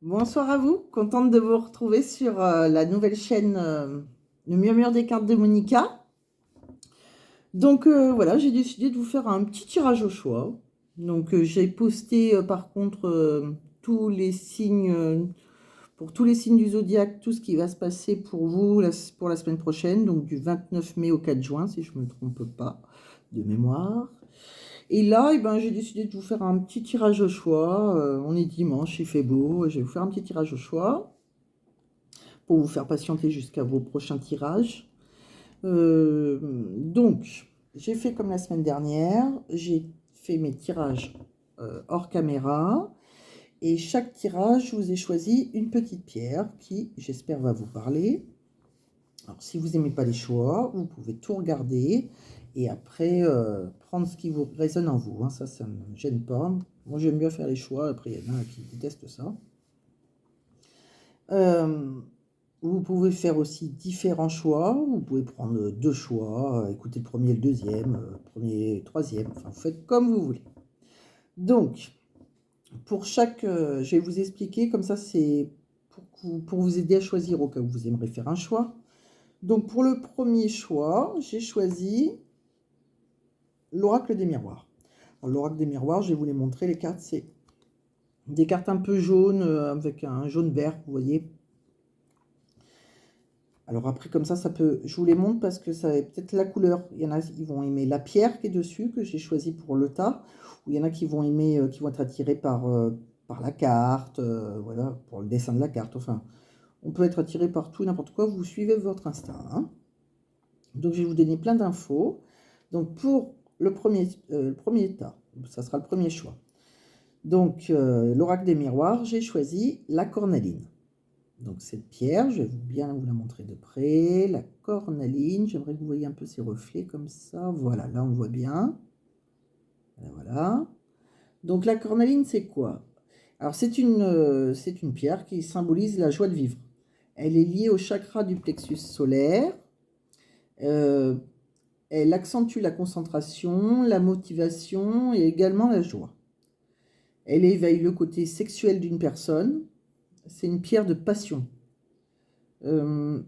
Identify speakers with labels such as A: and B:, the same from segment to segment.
A: Bonsoir à vous, contente de vous retrouver sur la nouvelle chaîne Le Murmure des cartes de Monica. Donc voilà, j'ai décidé de vous faire un petit tirage au choix. Donc j'ai posté par contre tous les signes, pour tous les signes du zodiaque, tout ce qui va se passer pour vous pour la semaine prochaine, donc du 29 mai au 4 juin, si je ne me trompe pas, de mémoire. Et là, eh ben, j'ai décidé de vous faire un petit tirage au choix. On est dimanche, il fait beau, je vais vous faire un petit tirage au choix pour vous faire patienter jusqu'à vos prochains tirages. Donc, j'ai fait comme la semaine dernière, j'ai fait mes tirages hors caméra, et chaque tirage, je vous ai choisi une petite pierre qui, j'espère, va vous parler. Alors, si vous n'aimez pas les choix, vous pouvez tout regarder et après prendre ce qui vous résonne en vous. Hein. Ça ne me gêne pas. Moi, j'aime bien faire les choix. Après, il y en a qui détestent ça. Vous pouvez faire aussi différents choix. Vous pouvez prendre deux choix, écouter le premier et le deuxième, premier et le troisième. Enfin, vous faites comme vous voulez. Donc, pour chaque... je vais vous expliquer, comme ça, c'est pour vous aider à choisir au cas où vous aimeriez faire un choix. Donc, pour le premier choix, j'ai choisi l'oracle des miroirs. L'oracle des miroirs, je vais vous les montrer. Les cartes, c'est des cartes un peu jaunes, avec un jaune-vert, vous voyez. Alors après, comme ça peut... Je vous les montre parce que ça va peut-être la couleur. Il y en a qui vont aimer la pierre qui est dessus, que j'ai choisi pour le tas. Ou il y en a qui vont aimer, qui vont être attirés par la carte, voilà, pour le dessin de la carte. Enfin, on peut être attiré par tout et n'importe quoi. Vous suivez votre instinct. Hein. Donc, je vais vous donner plein d'infos. Donc, pour le premier tas, ça sera le premier choix. Donc, l'oracle des miroirs, j'ai choisi la cornaline. Donc cette pierre, je vais bien vous la montrer de près. La cornaline, j'aimerais que vous voyez un peu ses reflets comme ça. Voilà, là on voit bien. Voilà. Donc la cornaline, c'est quoi? Alors c'est une pierre qui symbolise la joie de vivre. Elle est liée au chakra du plexus solaire. Euh, Elle accentue la concentration, la motivation et également la joie. Elle éveille le côté sexuel d'une personne. C'est une pierre de passion. Euh,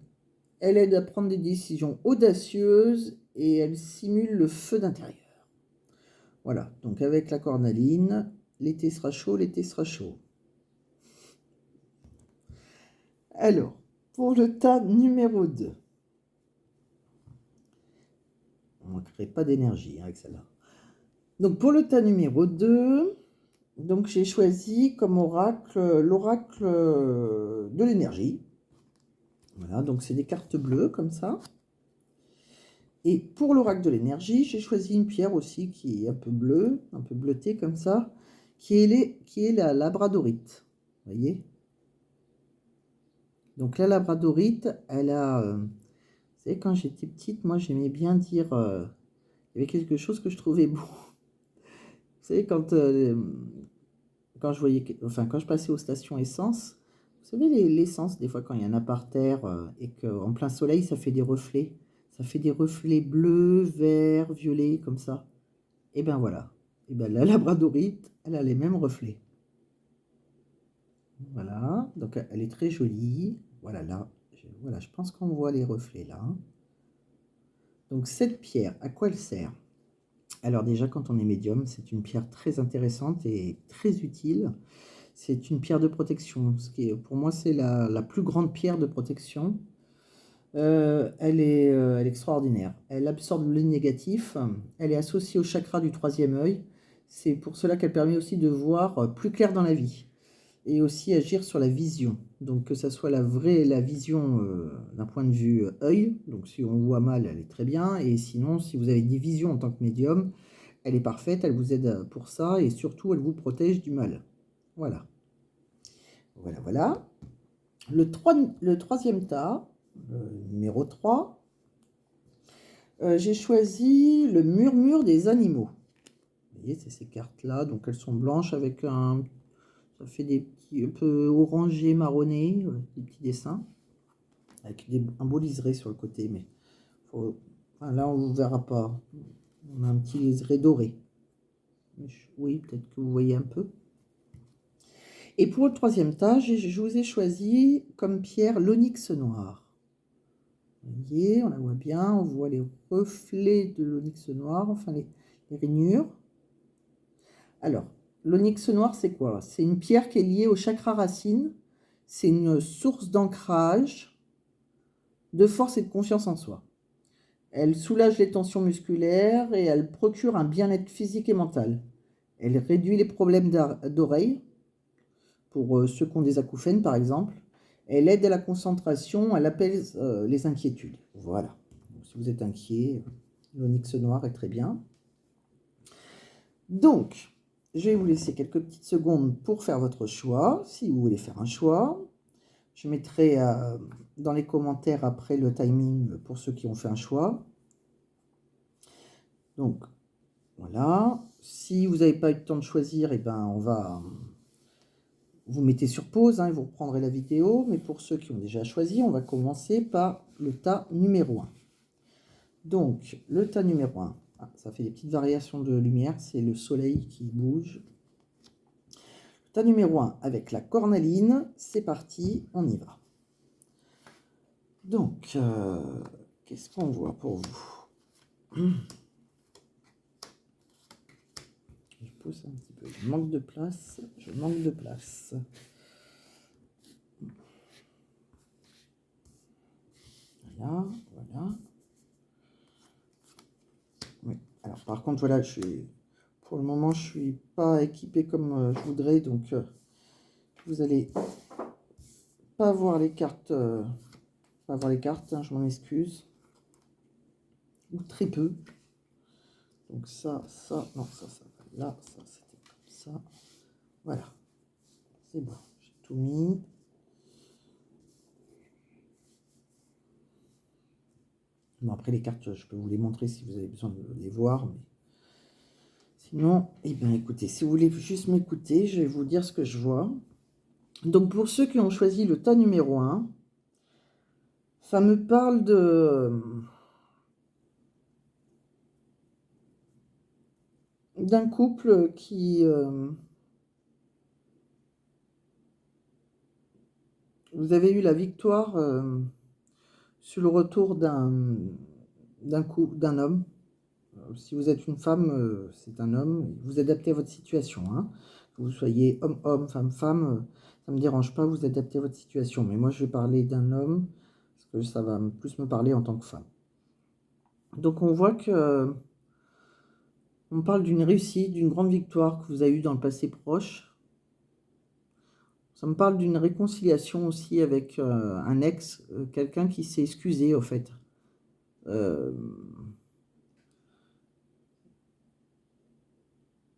A: Elle aide à prendre des décisions audacieuses et elle simule le feu d'intérieur. Voilà, donc avec la cornaline, l'été sera chaud, l'été sera chaud. Alors, pour le tas numéro 2, on ne manquerait pas d'énergie avec celle-là. Donc pour le tas numéro 2, donc j'ai choisi comme oracle l'oracle de l'énergie. Voilà, donc c'est des cartes bleues comme ça. Et pour l'oracle de l'énergie, j'ai choisi une pierre aussi qui est un peu bleue, un peu bleutée comme ça, qui est la labradorite. Vous voyez? Donc la labradorite, elle a... vous savez, quand j'étais petite, moi j'aimais bien dire... il y avait quelque chose que je trouvais beau. Vous savez, quand je voyais... Enfin, quand je passais aux stations essence, vous savez, l'essence, des fois, quand il y en a par terre et qu'en plein soleil, ça fait des reflets. Ça fait des reflets bleus, verts, violets, comme ça. Et ben voilà. Et ben la labradorite, elle a les mêmes reflets. Voilà. Donc elle est très jolie. Voilà là. Voilà, je pense qu'on voit les reflets là. Donc cette pierre, à quoi elle sert? Alors déjà, quand on est médium, c'est une pierre très intéressante et très utile. C'est une pierre de protection. Ce qui est, pour moi, c'est la plus grande pierre de protection. Elle est extraordinaire. Elle absorbe le négatif. Elle est associée au chakra du troisième œil. C'est pour cela qu'elle permet aussi de voir plus clair dans la vie et aussi agir sur la vision. Donc que ça soit la vision d'un point de vue œil. Donc si on voit mal, elle est très bien. Et sinon, si vous avez des visions en tant que médium, elle est parfaite. Elle vous aide pour ça et surtout, elle vous protège du mal. Voilà. Voilà, voilà. Le troisième tas, numéro 3. J'ai choisi le murmure des animaux. Vous voyez, c'est ces cartes-là. Donc, elles sont blanches avec un... Ça fait des petits un peu orangés, marronnés, des petits dessins. Avec un beau liseré sur le côté. Mais enfin, là, on ne verra pas. On a un petit liseré doré. Oui, peut-être que vous voyez un peu. Et pour le troisième tas, je vous ai choisi comme pierre l'onyx noir. Vous voyez, on la voit bien, on voit les reflets de l'onyx noir, enfin les rainures. Alors, l'onyx noir, c'est quoi? C'est une pierre qui est liée au chakra racine. C'est une source d'ancrage, de force et de confiance en soi. Elle soulage les tensions musculaires et elle procure un bien-être physique et mental. Elle réduit les problèmes d'oreille, pour ceux qui ont des acouphènes par exemple. Elle aide à la concentration, elle apaise les inquiétudes. Voilà. Si vous êtes inquiet, l'onyx noir est très bien. Donc, je vais vous laisser quelques petites secondes pour faire votre choix, si vous voulez faire un choix. Je mettrai dans les commentaires après le timing pour ceux qui ont fait un choix. Donc, voilà. Si vous n'avez pas eu le temps de choisir, eh ben, vous mettez sur pause, hein, et vous reprendrez la vidéo. Mais pour ceux qui ont déjà choisi, on va commencer par le tas numéro 1. Donc, le tas numéro 1, ça fait des petites variations de lumière, c'est le soleil qui bouge. Le tas numéro 1 avec la cornaline, c'est parti, on y va. Donc, qu'est-ce qu'on voit pour vous? Je pousse un petit peu, je manque de place, Voilà, voilà. Oui. Alors, par contre, voilà, pour le moment, je suis pas équipé comme je voudrais, donc vous allez pas voir les cartes, hein, je m'en excuse. Ou très peu. Donc ça, non, ça va là, ça c'était comme ça. Voilà, c'est bon, j'ai tout mis. Bon, après les cartes, je peux vous les montrer si vous avez besoin de les voir, mais sinon, eh bien écoutez, si vous voulez juste m'écouter, je vais vous dire ce que je vois. Donc pour ceux qui ont choisi le tas numéro 1, ça me parle d'un couple qui... vous avez eu la victoire sur le retour d'un homme. Si vous êtes une femme, c'est un homme. Vous adaptez à votre situation. Hein. Que vous soyez homme, femme, ça ne me dérange pas, vous adaptez à votre situation. Mais moi, je vais parler d'un homme, parce que ça va plus me parler en tant que femme. Donc, on voit que... on parle d'une réussite, d'une grande victoire que vous avez eue dans le passé proche. Ça me parle d'une réconciliation aussi avec un ex, quelqu'un qui s'est excusé, au fait.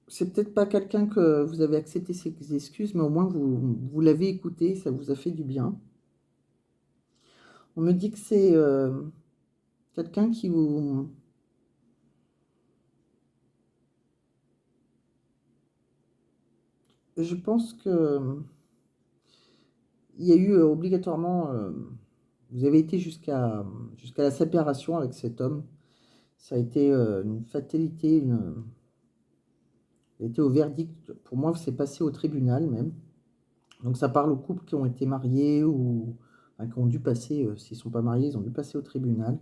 A: C'est peut-être pas quelqu'un que vous avez accepté ses excuses, mais au moins vous l'avez écouté, ça vous a fait du bien. On me dit que c'est quelqu'un qui vous... Je pense que il y a eu obligatoirement... vous avez été jusqu'à la séparation avec cet homme. Ça a été une fatalité, ça a été au verdict. Pour moi, c'est passé au tribunal même. Donc ça parle aux couples qui ont été mariés ou enfin, qui ont dû passer, s'ils ne sont pas mariés, ils ont dû passer au tribunal.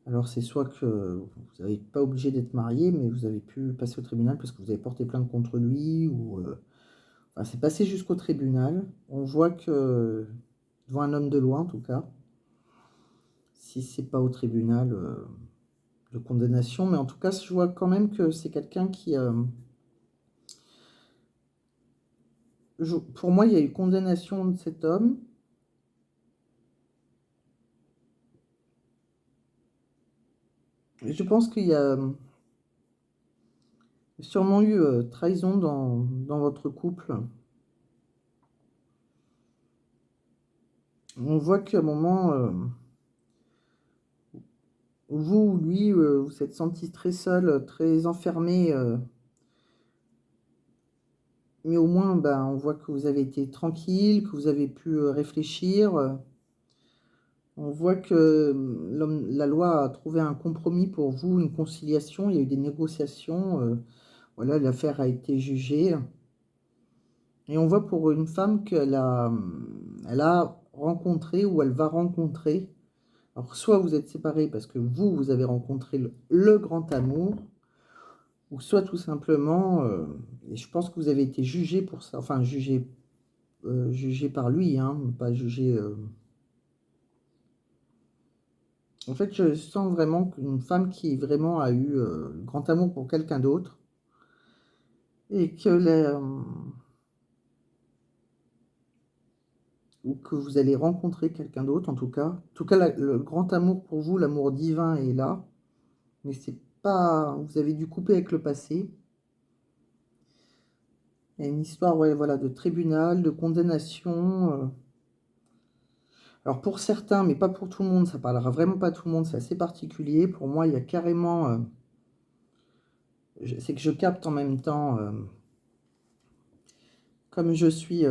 A: Alors c'est soit que vous n'êtes pas obligé d'être marié, mais vous avez pu passer au tribunal parce que vous avez porté plainte contre lui, ou enfin, c'est passé jusqu'au tribunal. On voit que, devant un homme de loi en tout cas, si c'est pas au tribunal de condamnation, mais en tout cas je vois quand même que c'est quelqu'un qui... pour moi il y a eu condamnation de cet homme. Et je pense qu'il y a sûrement eu trahison dans votre couple. On voit qu'à un moment, vous ou lui, vous êtes senti très seul, très enfermé, mais au moins, ben, on voit que vous avez été tranquille, que vous avez pu réfléchir. On voit que la loi a trouvé un compromis pour vous, une conciliation, il y a eu des négociations. Voilà, l'affaire a été jugée. Et on voit pour une femme elle a rencontré ou elle va rencontrer. Alors, soit vous êtes séparés parce que vous avez rencontré le grand amour, ou soit tout simplement, et je pense que vous avez été jugé pour ça, enfin jugé par lui, hein, pas jugé. En fait, je sens vraiment qu'une femme qui vraiment a eu le grand amour pour quelqu'un d'autre, et que ou que vous allez rencontrer quelqu'un d'autre, en tout cas. En tout cas, le grand amour pour vous, l'amour divin est là, mais c'est pas, vous avez dû couper avec le passé. Il y a une histoire, ouais, voilà, de tribunal, de condamnation. Alors pour certains, mais pas pour tout le monde, ça parlera vraiment pas à tout le monde, c'est assez particulier. Pour moi, il y a carrément, c'est que je capte en même temps, comme je suis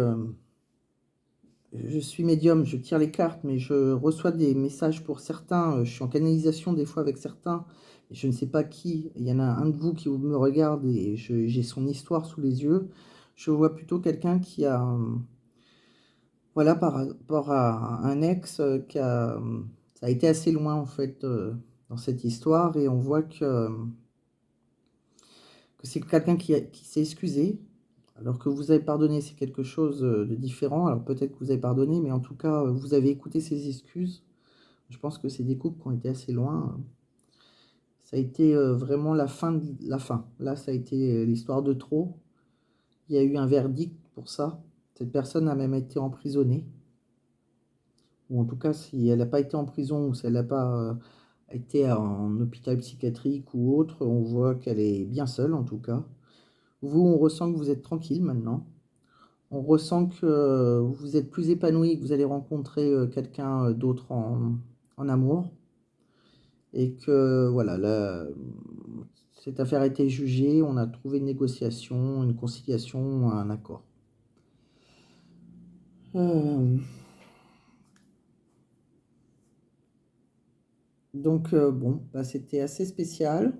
A: médium, je tire les cartes, mais je reçois des messages pour certains. Je suis en canalisation des fois avec certains, et je ne sais pas qui. Il y en a un de vous qui me regarde et j'ai son histoire sous les yeux. Je vois plutôt quelqu'un qui a, voilà, par rapport à un ex ça a été assez loin en fait dans cette histoire, et on voit que c'est quelqu'un qui s'est excusé. Alors que vous avez pardonné, c'est quelque chose de différent. Alors peut-être que vous avez pardonné, mais en tout cas, vous avez écouté ses excuses. Je pense que c'est des couples qui ont été assez loin. Ça a été vraiment la fin de la fin. Là, ça a été l'histoire de trop. Il y a eu un verdict pour ça. Cette personne a même été emprisonnée. Ou en tout cas, si elle n'a pas été en prison ou si elle n'a pas été en hôpital psychiatrique ou autre, on voit qu'elle est bien seule en tout cas. Vous, on ressent que vous êtes tranquille maintenant. On ressent que vous êtes plus épanoui, que vous allez rencontrer quelqu'un d'autre en amour. Et que voilà, cette affaire a été jugée, on a trouvé une négociation, une conciliation, un accord. Donc bon, bah, c'était assez spécial.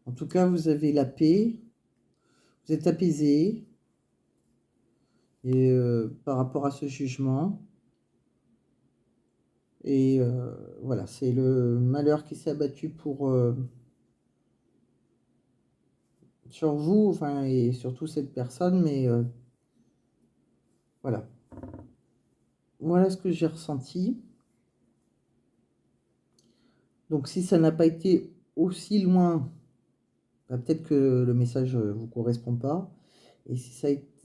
A: En tout cas, vous avez la paix, vous êtes apaisé et par rapport à ce jugement. Et voilà, c'est le malheur qui s'est abattu sur vous, enfin, et surtout cette personne, mais voilà. Voilà ce que j'ai ressenti. Donc si ça n'a pas été aussi loin, bah, peut-être que le message ne vous correspond pas. Et si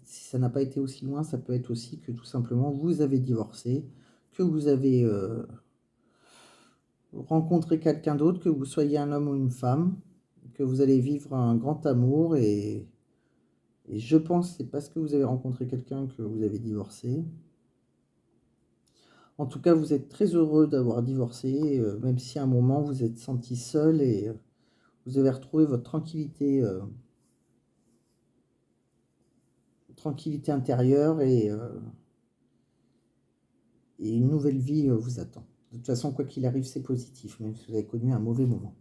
A: ça n'a pas été aussi loin, ça peut être aussi que tout simplement vous avez divorcé, que vous avez rencontré quelqu'un d'autre, que vous soyez un homme ou une femme, que vous allez vivre un grand amour, et je pense que c'est parce que vous avez rencontré quelqu'un que vous avez divorcé. En tout cas, vous êtes très heureux d'avoir divorcé, même si à un moment vous êtes senti seul, et vous avez retrouvé votre tranquillité intérieure, et une nouvelle vie vous attend. De toute façon, quoi qu'il arrive, c'est positif, même si vous avez connu un mauvais moment.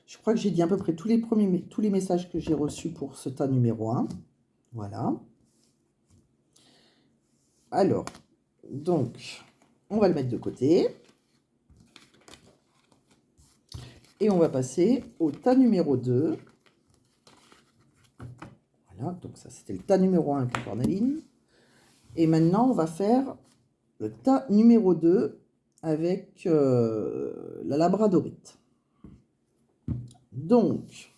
A: Je crois que j'ai dit à peu près tous les messages que j'ai reçus pour ce tas numéro 1. Voilà. Alors, donc, on va le mettre de côté. Et on va passer au tas numéro 2. Voilà, donc ça c'était le tas numéro 1 avec la cornaline. Et maintenant, on va faire le tas numéro 2 avec la labradorite. Donc,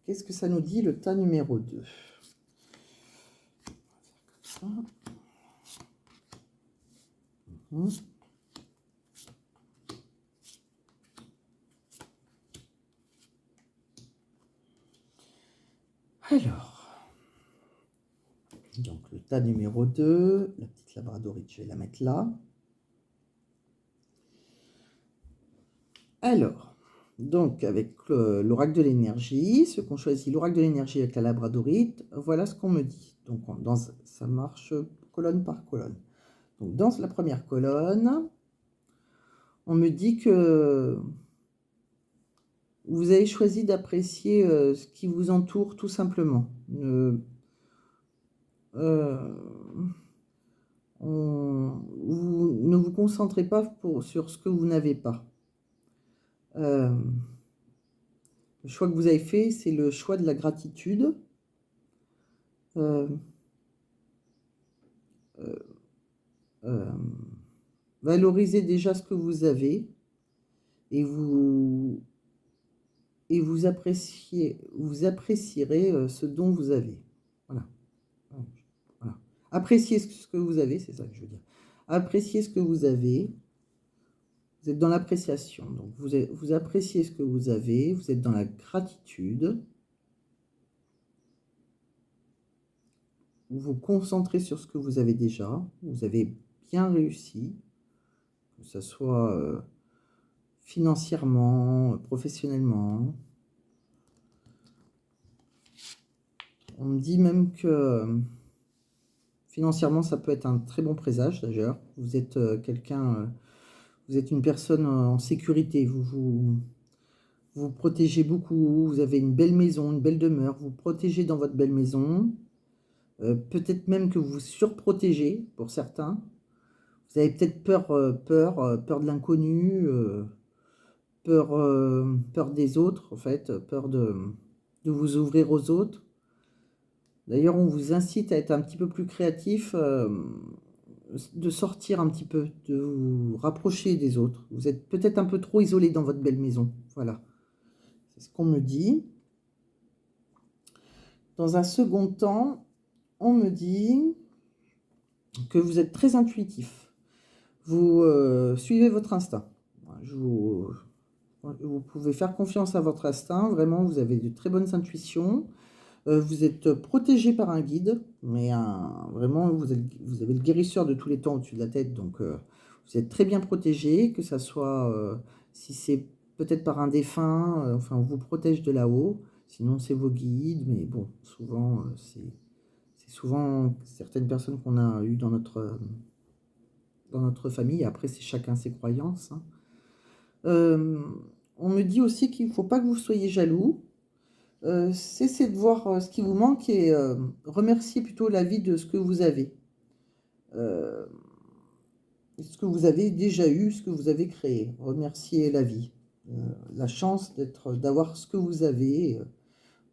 A: qu'est-ce que ça nous dit le tas numéro 2? Alors, donc le tas numéro 2, la petite labradorite, je vais la mettre là. Alors, donc avec l'oracle de l'énergie, ceux qui ont choisi l'oracle de l'énergie avec la labradorite, voilà ce qu'on me dit. Donc ça marche colonne par colonne. Donc dans la première colonne, on me dit que vous avez choisi d'apprécier ce qui vous entoure tout simplement. euh, vous ne vous concentrez pas sur ce que vous n'avez pas. Euh, le choix que vous avez fait, c'est le choix de la gratitude. Euh, euh, euh, Valorisez déjà ce que vous avez et vous apprécierez ce dont vous avez. Voilà. Voilà. Appréciez ce que vous avez, c'est ça que je veux dire. Appréciez ce que vous avez. Vous êtes dans l'appréciation. Donc, vous appréciez ce que vous avez. Vous êtes dans la gratitude. Vous vous concentrez sur ce que vous avez déjà. Vous avez bien réussi, que ce soit financièrement, professionnellement. On me dit même que financièrement, ça peut être un très bon présage d'ailleurs. Vous êtes vous êtes une personne en sécurité. Vous protégez beaucoup. Vous avez une belle maison, une belle demeure. Vous protégez dans votre belle maison. Peut-être même que vous surprotégez pour certains. Vous avez peut-être peur de l'inconnu, peur des autres, en fait, peur de vous ouvrir aux autres. D'ailleurs, on vous incite à être un petit peu plus créatif, de sortir un petit peu, de vous rapprocher des autres. Vous êtes peut-être un peu trop isolé dans votre belle maison. Voilà, c'est ce qu'on me dit. Dans un second temps, on me dit que vous êtes très intuitif. Vous suivez votre instinct. Vous pouvez faire confiance à votre instinct. Vraiment, vous avez de très bonnes intuitions. Vous êtes protégé par un guide, mais vraiment, vous avez le guérisseur de tous les temps au-dessus de la tête. Donc, vous êtes très bien protégé, que ça soit, si c'est peut-être par un défunt, enfin, on vous protège de là-haut. Sinon, c'est vos guides. Mais bon, souvent, c'est souvent certaines personnes qu'on a eues dans notre famille. Après, c'est chacun ses croyances, hein. Euh, on me dit aussi qu'il ne faut pas que vous soyez jaloux. Cessez de voir ce qui vous manque et remerciez plutôt la vie de ce que vous avez. Euh, Ce que vous avez déjà eu, ce que vous avez créé. Remerciez la vie. La chance d'avoir ce que vous avez,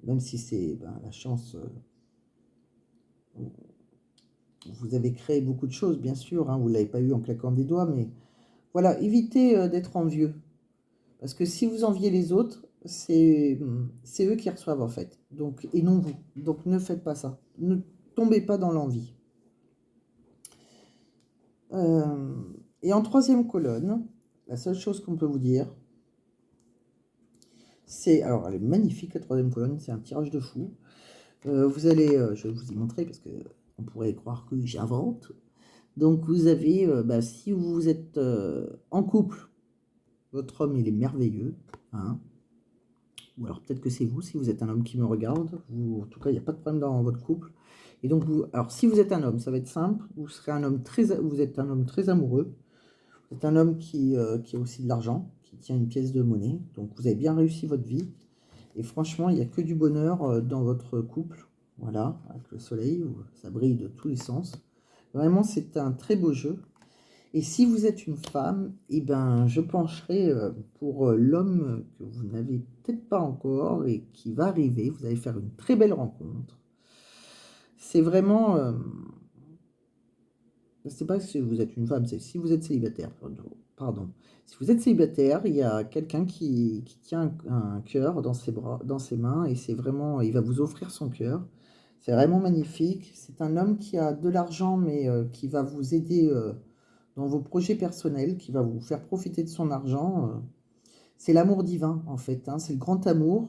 A: même si c'est la chance. Vous avez créé beaucoup de choses, bien sûr, hein, vous ne l'avez pas eu en claquant des doigts, mais voilà, évitez d'être envieux. Parce que si vous enviez les autres, c'est eux qui reçoivent en fait. Donc, et non vous. Donc ne faites pas ça. Ne tombez pas dans l'envie. Euh, et en troisième colonne, la seule chose qu'on peut vous dire, c'est... Alors elle est magnifique la troisième colonne, c'est un tirage de fou. Vous allez, je vais vous y montrer parce que on pourrait croire que j'invente. Donc vous avez, si vous êtes en couple, votre homme il est merveilleux, hein. Ou alors peut-être que c'est vous, si vous êtes un homme qui me regarde, en tout cas il n'y a pas de problème dans votre couple. Et donc alors si vous êtes un homme, ça va être simple, vous êtes un homme très amoureux, vous êtes un homme qui a aussi de l'argent, qui tient une pièce de monnaie, donc vous avez bien réussi votre vie. Et franchement, il n'y a que du bonheur dans votre couple, voilà, avec le soleil, ça brille de tous les sens. Vraiment, c'est un très beau jeu. Et si vous êtes une femme, eh ben, je pencherai pour l'homme que vous n'avez peut-être pas encore et qui va arriver. Vous allez faire une très belle rencontre. C'est vraiment... c'est pas si vous êtes une femme, c'est si vous êtes célibataire. Pardon. Si vous êtes célibataire, il y a quelqu'un qui tient un cœur dans ses bras, dans ses mains, et c'est vraiment... Il va vous offrir son cœur. C'est vraiment magnifique. C'est un homme qui a de l'argent, mais qui va vous aider... dans vos projets personnels, qui va vous faire profiter de son argent. C'est l'amour divin, en fait, hein, c'est le grand amour.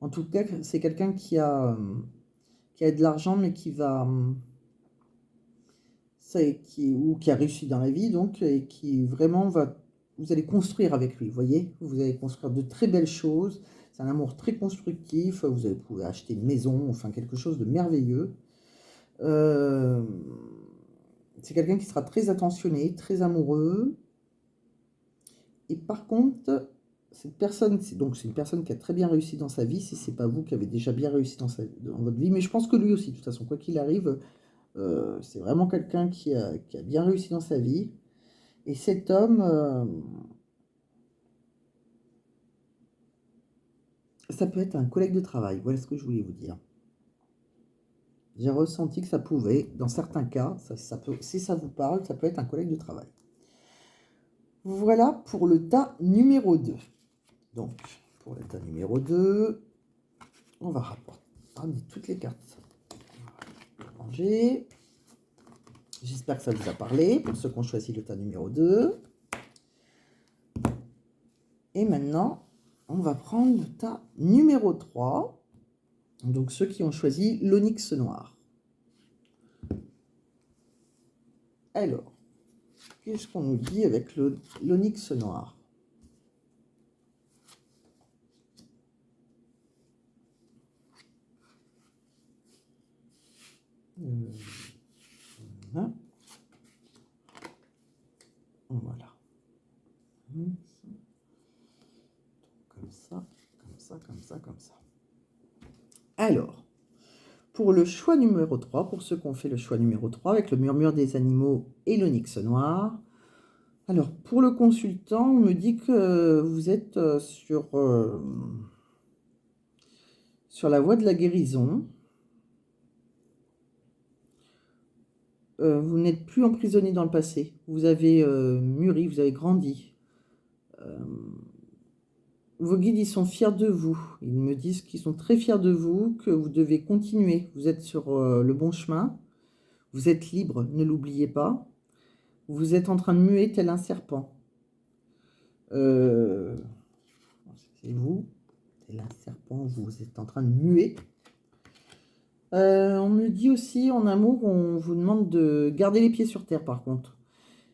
A: En tout cas, c'est quelqu'un qui a de l'argent, mais qui va... ou qui a réussi dans la vie, donc, et qui vraiment va... Vous allez construire avec lui, vous voyez? Vous allez construire de très belles choses. C'est un amour très constructif. Vous allez pouvoir acheter une maison, enfin quelque chose de merveilleux. Euh, c'est quelqu'un qui sera très attentionné, très amoureux. Et par contre, cette personne, c'est une personne qui a très bien réussi dans sa vie, si c'est pas vous qui avez déjà bien réussi dans votre vie, mais je pense que lui aussi, de toute façon, quoi qu'il arrive, c'est vraiment quelqu'un qui a bien réussi dans sa vie. Et cet homme, ça peut être un collègue de travail, voilà ce que je voulais vous dire. J'ai ressenti que ça pouvait, dans certains cas, si ça vous parle, ça peut être un collègue de travail. Voilà pour le tas numéro 2. Donc, pour le tas numéro 2, on va ramener toutes les cartes. Ranger. J'espère que ça vous a parlé, pour ceux qui ont choisi le tas numéro 2. Et maintenant, on va prendre le tas numéro 3. Donc, ceux qui ont choisi l'onyx noir. Alors, qu'est-ce qu'on nous dit avec l'onyx noir? Voilà. Comme ça, comme ça, comme ça, comme ça. Alors, pour le choix numéro 3, pour ceux qui ont fait le choix numéro 3, avec le murmure des animaux et l'onyx noir, alors, pour le consultant, on me dit que vous êtes sur la voie de la guérison. Vous n'êtes plus emprisonné dans le passé. Vous avez mûri, vous avez grandi. Vos guides, ils sont fiers de vous. Ils me disent qu'ils sont très fiers de vous, que vous devez continuer. Vous êtes sur le bon chemin. Vous êtes libre, ne l'oubliez pas. Vous êtes en train de muer tel un serpent. C'est vous, tel un serpent, vous êtes en train de muer. On me dit aussi, en amour, on vous demande de garder les pieds sur terre, par contre.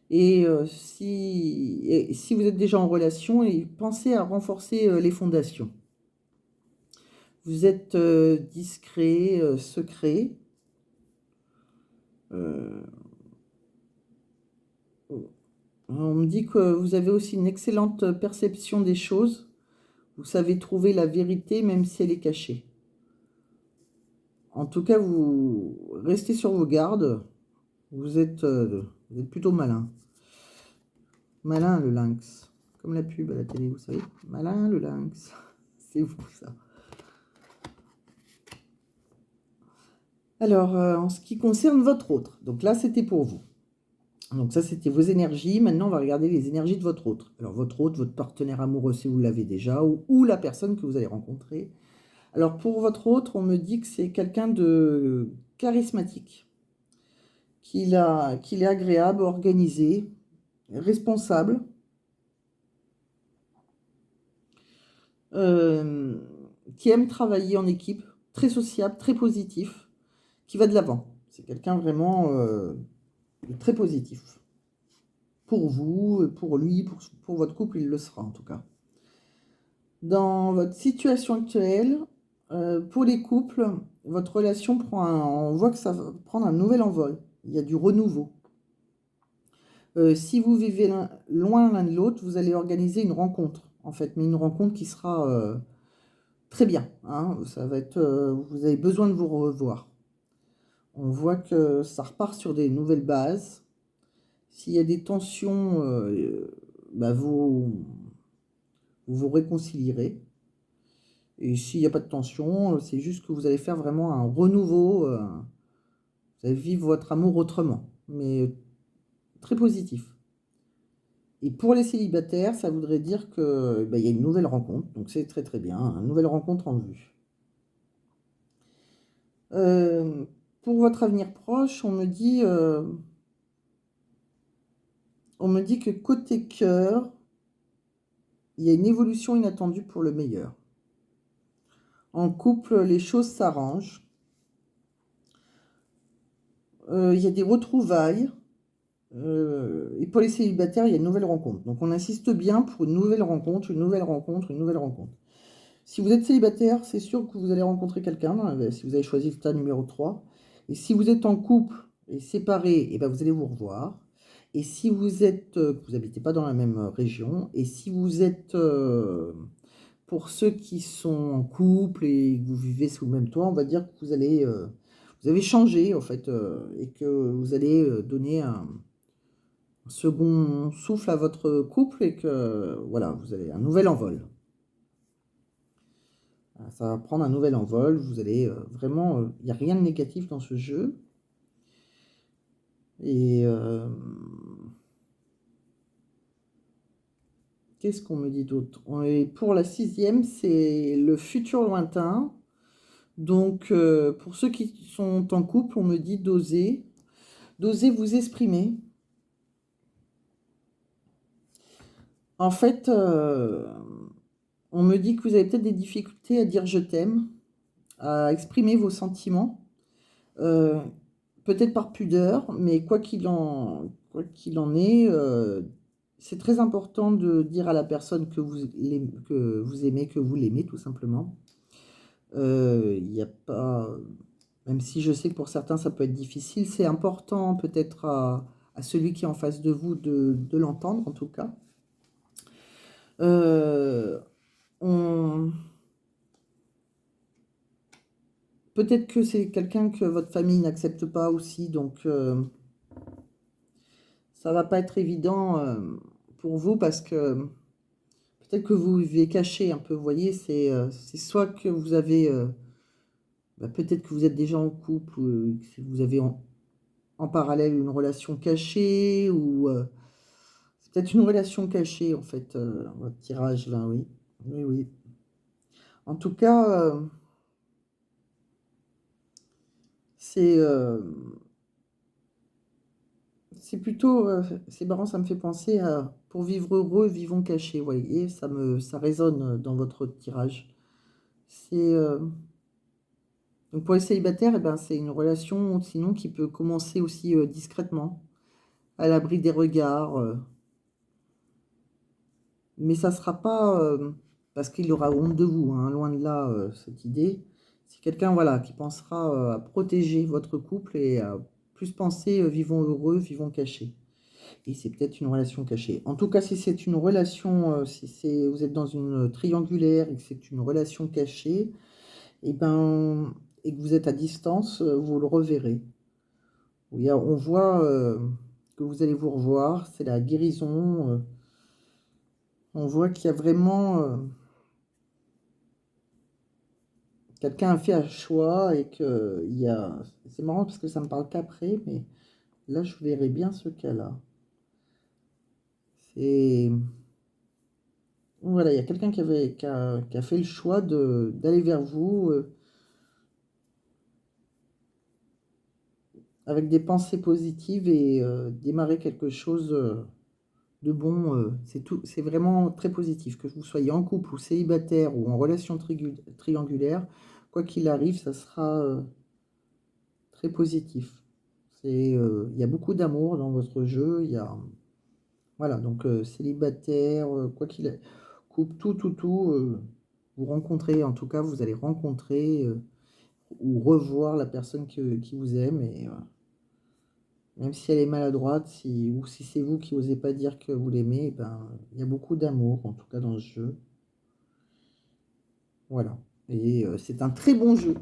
A: Et si vous êtes déjà en relation, pensez à renforcer les fondations. Vous êtes discret, secret. On me dit que vous avez aussi une excellente perception des choses. Vous savez trouver la vérité même si elle est cachée. En tout cas, vous restez sur vos gardes. Vous êtes plutôt malin. Malin le lynx. Comme la pub à la télé, vous savez. Malin le lynx. C'est vous ça. Alors, en ce qui concerne votre autre, donc là, c'était pour vous. Donc ça, c'était vos énergies. Maintenant, on va regarder les énergies de votre autre. Alors, votre autre, votre partenaire amoureux, si vous l'avez déjà, ou la personne que vous allez rencontrer. Alors, pour votre autre, on me dit que c'est quelqu'un de charismatique, qu'il est agréable, organisé, responsable, qui aime travailler en équipe, très sociable, très positif, qui va de l'avant. C'est quelqu'un vraiment de très positif. Pour vous, pour lui, pour votre couple, il le sera en tout cas. Dans votre situation actuelle, pour les couples, votre relation on voit que ça va prendre un nouvel envol. Il y a du renouveau. Si vous vivez loin l'un de l'autre, vous allez organiser une rencontre, en fait, mais une rencontre qui sera très bien. Hein, ça va être, vous avez besoin de vous revoir. On voit que ça repart sur des nouvelles bases. S'il y a des tensions, vous vous réconcilierez. Et s'il n'y a pas de tension, c'est juste que vous allez faire vraiment un renouveau. Vous allez vivre votre amour autrement, mais très positif. Et pour les célibataires, ça voudrait dire que il y a une nouvelle rencontre, donc c'est très très bien, une nouvelle rencontre en vue. Pour votre avenir proche, on me dit que côté cœur, il y a une évolution inattendue pour le meilleur. En couple, les choses s'arrangent. Il y a des retrouvailles. Et pour les célibataires, il y a une nouvelle rencontre. Donc on insiste bien pour une nouvelle rencontre, une nouvelle rencontre, une nouvelle rencontre. Si vous êtes célibataire, c'est sûr que vous allez rencontrer quelqu'un, si vous avez choisi le tas numéro 3. Et si vous êtes en couple et séparé, vous allez vous revoir. Et si vous êtes, vous n'habitez pas dans la même région, et si vous êtes, pour ceux qui sont en couple et que vous vivez sous le même toit, on va dire que vous allez, vous avez changé en fait, et que vous allez donner un second souffle à votre couple et que voilà, vous avez un nouvel envol. Ça va prendre un nouvel envol, vous allez vraiment, il n'y a rien de négatif dans ce jeu. Et qu'est-ce qu'on me dit d'autre? Et pour la 6e, c'est le futur lointain. Donc, pour ceux qui sont en couple, on me dit d'oser vous exprimer. En fait, on me dit que vous avez peut-être des difficultés à dire je t'aime, à exprimer vos sentiments, peut-être par pudeur, mais quoi qu'il en est, c'est très important de dire à la personne que vous aimez, que vous l'aimez tout simplement. Il n'y a pas, même si je sais que pour certains ça peut être difficile, c'est important peut-être à celui qui est en face de vous de l'entendre en tout cas. Peut-être que c'est quelqu'un que votre famille n'accepte pas aussi, donc ça va pas être évident pour vous parce que peut-être que vous vivez caché un peu, vous voyez, c'est soit que vous avez, peut-être que vous êtes déjà en couple, ou que vous avez en parallèle une relation cachée, ou c'est peut-être une relation cachée en fait, votre tirage là, oui. Oui, oui. En tout cas, c'est plutôt, c'est marrant, ça me fait penser à pour vivre heureux, vivons cachés, vous voyez, ça résonne dans votre tirage. C'est donc pour les célibataires, eh ben, c'est une relation sinon qui peut commencer aussi discrètement, à l'abri des regards, mais ça sera pas parce qu'il aura honte de vous, hein, loin de là, cette idée. C'est quelqu'un, voilà, qui pensera à protéger votre couple et à plus penser vivons heureux, vivons cachés. Et c'est peut-être une relation cachée. En tout cas, si c'est une relation, si vous êtes dans une triangulaire et que c'est une relation cachée, et ben, et que vous êtes à distance, vous le reverrez. Oui, on voit que vous allez vous revoir, c'est la guérison. On voit qu'il y a vraiment quelqu'un a fait un choix et que il y a. C'est marrant parce que ça me parle qu'après, mais là je verrai bien ce cas-là. C'est voilà, il y a quelqu'un qui a fait le choix d'aller vers vous avec des pensées positives et démarrer quelque chose de bon. C'est tout, c'est vraiment très positif. Que vous soyez en couple ou célibataire ou en relation triangulaire, quoi qu'il arrive, ça sera très positif. Il y a beaucoup d'amour dans votre jeu. Il y a, voilà, donc célibataire, quoi qu'il ait, couple, tout, vous rencontrez, en tout cas, vous allez rencontrer ou revoir la personne qui vous aime. Et même si elle est maladroite, ou si c'est vous qui n'osez pas dire que vous l'aimez, eh ben, il y a beaucoup d'amour, en tout cas, dans ce jeu. Voilà. Et c'est un très bon jeu.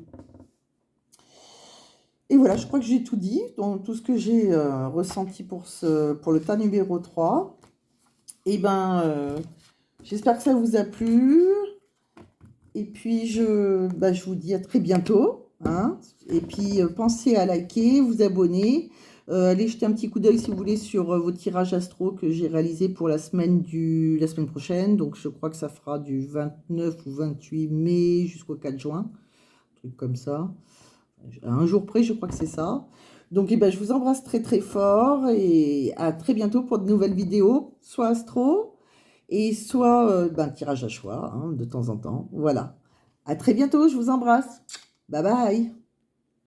A: Et voilà, je crois que j'ai tout dit, donc tout ce que j'ai ressenti pour le tas numéro 3. Et ben, j'espère que ça vous a plu. Et puis, je vous dis à très bientôt, hein. Et puis, pensez à liker, vous abonner. Allez jeter un petit coup d'œil si vous voulez sur vos tirages astro que j'ai réalisé pour la semaine prochaine. Donc, je crois que ça fera du 29 ou 28 mai jusqu'au 4 juin. Un truc comme ça. À un jour près, je crois que c'est ça. Donc, eh ben, je vous embrasse très très fort et à très bientôt pour de nouvelles vidéos, soit astro et soit tirage à choix, hein, de temps en temps. Voilà. À très bientôt, je vous embrasse. Bye bye.